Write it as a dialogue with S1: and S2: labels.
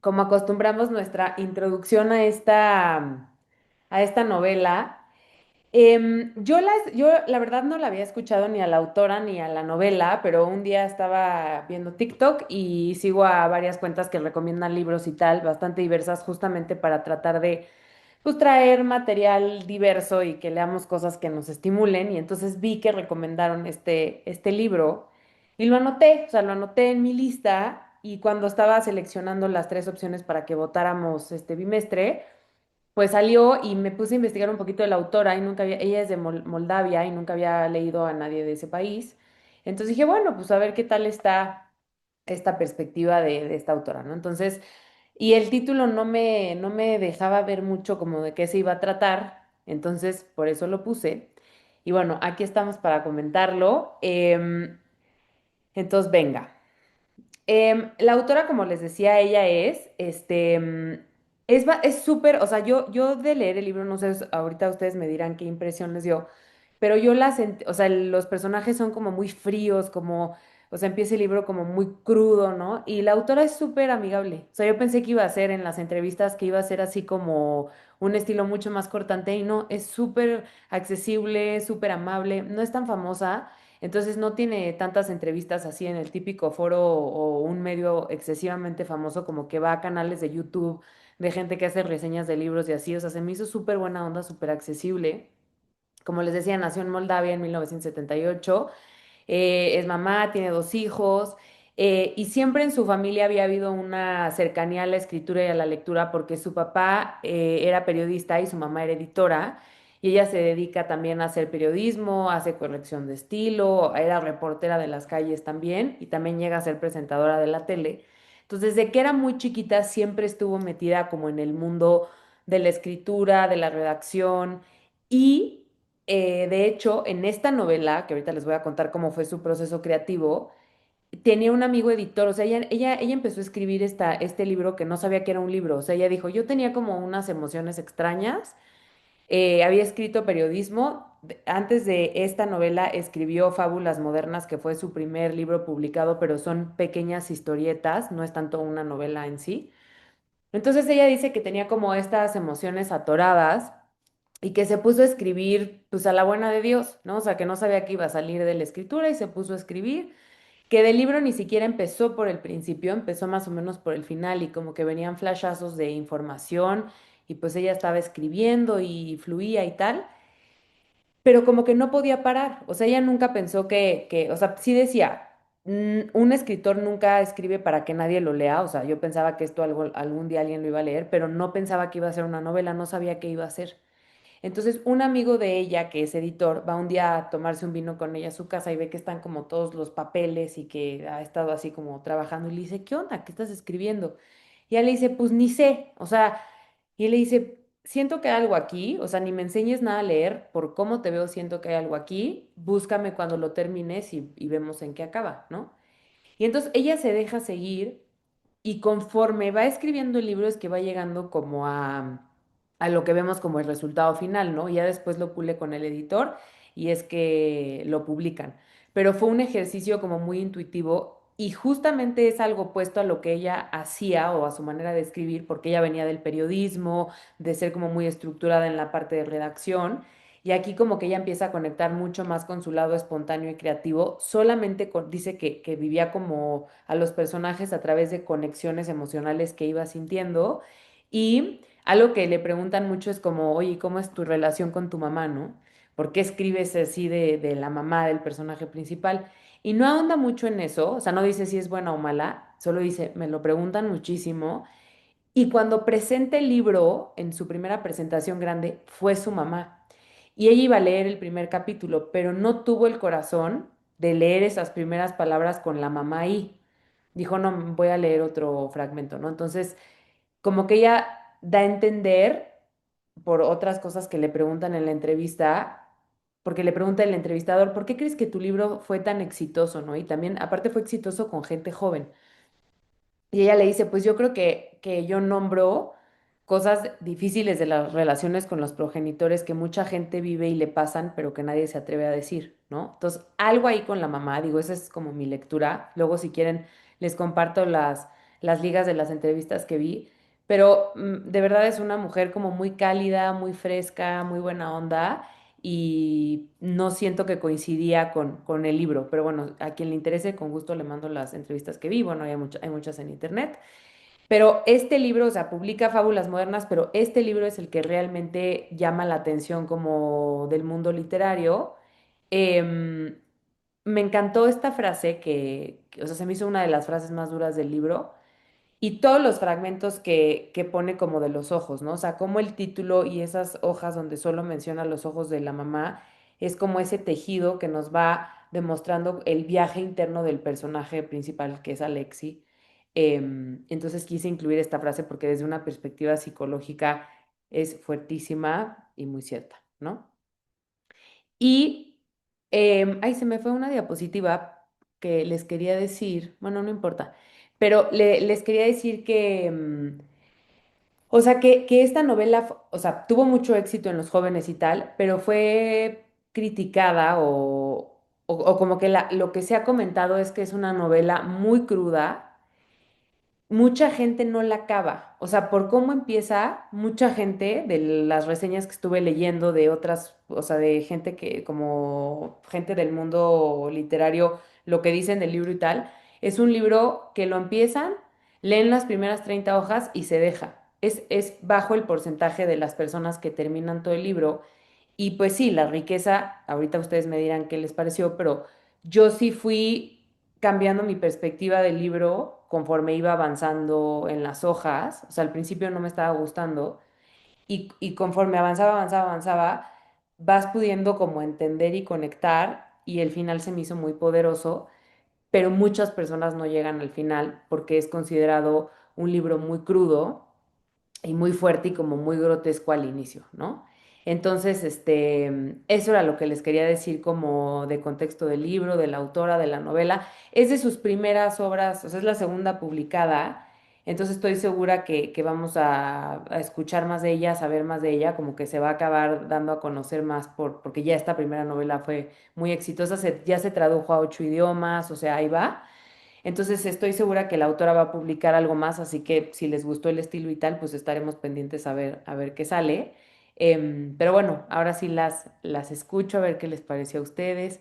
S1: como acostumbramos nuestra introducción a esta novela. Yo la verdad no la había escuchado ni a la autora ni a la novela, pero un día estaba viendo TikTok y sigo a varias cuentas que recomiendan libros y tal, bastante diversas, justamente para tratar de pues traer material diverso y que leamos cosas que nos estimulen. Y entonces vi que recomendaron este libro y lo anoté, o sea, lo anoté en mi lista y cuando estaba seleccionando las tres opciones para que votáramos este bimestre, pues salió y me puse a investigar un poquito de la autora y nunca había, ella es de Moldavia y nunca había leído a nadie de ese país. Entonces dije, bueno, pues a ver qué tal está esta perspectiva de esta autora, ¿no? Entonces, y el título no me dejaba ver mucho como de qué se iba a tratar, entonces por eso lo puse. Y bueno, aquí estamos para comentarlo. Entonces, venga. La autora, como les decía, ella es súper, o sea, yo de leer el libro, no sé, ahorita ustedes me dirán qué impresión les dio, pero yo la sentí, o sea, los personajes son como muy fríos, como, o sea, empieza el libro como muy crudo, ¿no? Y la autora es súper amigable, o sea, yo pensé que iba a ser en las entrevistas que iba a ser así como un estilo mucho más cortante y no, es súper accesible, súper amable, no es tan famosa. Entonces no tiene tantas entrevistas así en el típico foro o un medio excesivamente famoso como que va a canales de YouTube de gente que hace reseñas de libros y así. O sea, se me hizo súper buena onda, súper accesible. Como les decía, nació en Moldavia en 1978. Es mamá, tiene dos hijos. Y siempre en su familia había habido una cercanía a la escritura y a la lectura porque su papá era periodista y su mamá era editora. Y ella se dedica también a hacer periodismo, hace corrección de estilo, era reportera de las calles también y también llega a ser presentadora de la tele. Entonces, desde que era muy chiquita siempre estuvo metida como en el mundo de la escritura, de la redacción y de hecho, en esta novela, que ahorita les voy a contar cómo fue su proceso creativo, tenía un amigo editor, o sea, ella empezó a escribir este libro que no sabía que era un libro, o sea, ella dijo, yo tenía como unas emociones extrañas, había escrito periodismo, antes de esta novela escribió Fábulas Modernas, que fue su primer libro publicado, pero son pequeñas historietas, no es tanto una novela en sí. Entonces ella dice que tenía como estas emociones atoradas y que se puso a escribir pues a la buena de Dios, ¿no? O sea, que no sabía que iba a salir de la escritura y se puso a escribir, que del libro ni siquiera empezó por el principio, empezó más o menos por el final y como que venían flashazos de información y pues ella estaba escribiendo y fluía y tal, pero como que no podía parar, o sea, ella nunca pensó o sea, sí decía, un escritor nunca escribe para que nadie lo lea, o sea, yo pensaba que esto algún día alguien lo iba a leer, pero no pensaba que iba a ser una novela, no sabía qué iba a ser. Entonces, un amigo de ella, que es editor, va un día a tomarse un vino con ella a su casa y ve que están como todos los papeles y que ha estado así como trabajando y le dice, ¿qué onda? ¿Qué estás escribiendo? Y ella le dice, pues ni sé, o sea, y él le dice, siento que hay algo aquí, o sea, ni me enseñes nada a leer, por cómo te veo, siento que hay algo aquí, búscame cuando lo termines y vemos en qué acaba, ¿no? Y entonces ella se deja seguir y conforme va escribiendo el libro es que va llegando como a lo que vemos como el resultado final, ¿no? Y ya después lo pule con el editor y es que lo publican. Pero fue un ejercicio como muy intuitivo y justamente es algo opuesto a lo que ella hacía o a su manera de escribir, porque ella venía del periodismo, de ser como muy estructurada en la parte de redacción. Y aquí como que ella empieza a conectar mucho más con su lado espontáneo y creativo, solamente dice que vivía como a los personajes a través de conexiones emocionales que iba sintiendo. Y algo que le preguntan mucho es como, oye, ¿cómo es tu relación con tu mamá, no? ¿Por qué escribes así de la mamá del personaje principal? Y no ahonda mucho en eso, o sea, no dice si es buena o mala, solo dice, me lo preguntan muchísimo. Y cuando presenta el libro, en su primera presentación grande, fue su mamá. Y ella iba a leer el primer capítulo, pero no tuvo el corazón de leer esas primeras palabras con la mamá ahí. Dijo, no, voy a leer otro fragmento, ¿no? Entonces, como que ella da a entender por otras cosas que le preguntan en la entrevista, porque le pregunta el entrevistador, ¿por qué crees que tu libro fue tan exitoso, ¿no? Y también, aparte, fue exitoso con gente joven. Y ella le dice, pues yo creo que yo nombro cosas difíciles de las relaciones con los progenitores que mucha gente vive y le pasan, pero que nadie se atreve a decir, ¿no? Entonces, algo ahí con la mamá, digo, esa es como mi lectura. Luego, si quieren, les comparto las ligas de las entrevistas que vi, pero de verdad es una mujer como muy cálida, muy fresca, muy buena onda y no siento que coincidía con el libro, pero bueno, a quien le interese, con gusto le mando las entrevistas que vi, bueno, hay muchas en internet. Pero este libro, o sea, publica fábulas modernas, pero este libro es el que realmente llama la atención como del mundo literario. Em, Me encantó esta frase o sea, se me hizo una de las frases más duras del libro y todos los fragmentos que pone como de los ojos, ¿no? O sea, como el título y esas hojas donde solo menciona los ojos de la mamá, es como ese tejido que nos va demostrando el viaje interno del personaje principal, que es Alexi. Entonces quise incluir esta frase porque desde una perspectiva psicológica es fuertísima y muy cierta, ¿no? Y, ay, se me fue una diapositiva que les quería decir, bueno, no importa, pero les quería decir que, o sea, que esta novela, o sea, tuvo mucho éxito en los jóvenes y tal, pero fue criticada o como que lo que se ha comentado es que es una novela muy cruda, mucha gente no la acaba. O sea, por cómo empieza, mucha gente de las reseñas que estuve leyendo de otras, o sea, de gente que, como gente del mundo literario, lo que dicen del libro y tal, es un libro que lo empiezan, leen las primeras 30 hojas y se deja. Es bajo el porcentaje de las personas que terminan todo el libro. Y pues sí, la riqueza, ahorita ustedes me dirán qué les pareció, pero yo sí fui cambiando mi perspectiva del libro conforme iba avanzando en las hojas. O sea, al principio no me estaba gustando y conforme avanzaba, vas pudiendo como entender y conectar y el final se me hizo muy poderoso, pero muchas personas no llegan al final porque es considerado un libro muy crudo y muy fuerte y como muy grotesco al inicio, ¿no? Entonces, eso era lo que les quería decir como de contexto del libro, de la autora, de la novela. Es de sus primeras obras, o sea, es la segunda publicada, entonces estoy segura que vamos a escuchar más de ella, a saber más de ella, como que se va a acabar dando a conocer más porque ya esta primera novela fue muy exitosa, ya se tradujo a 8 idiomas, o sea, ahí va. Entonces estoy segura que la autora va a publicar algo más, así que si les gustó el estilo y tal, pues estaremos pendientes a ver qué sale. Pero bueno, ahora sí las escucho, a ver qué les pareció a ustedes.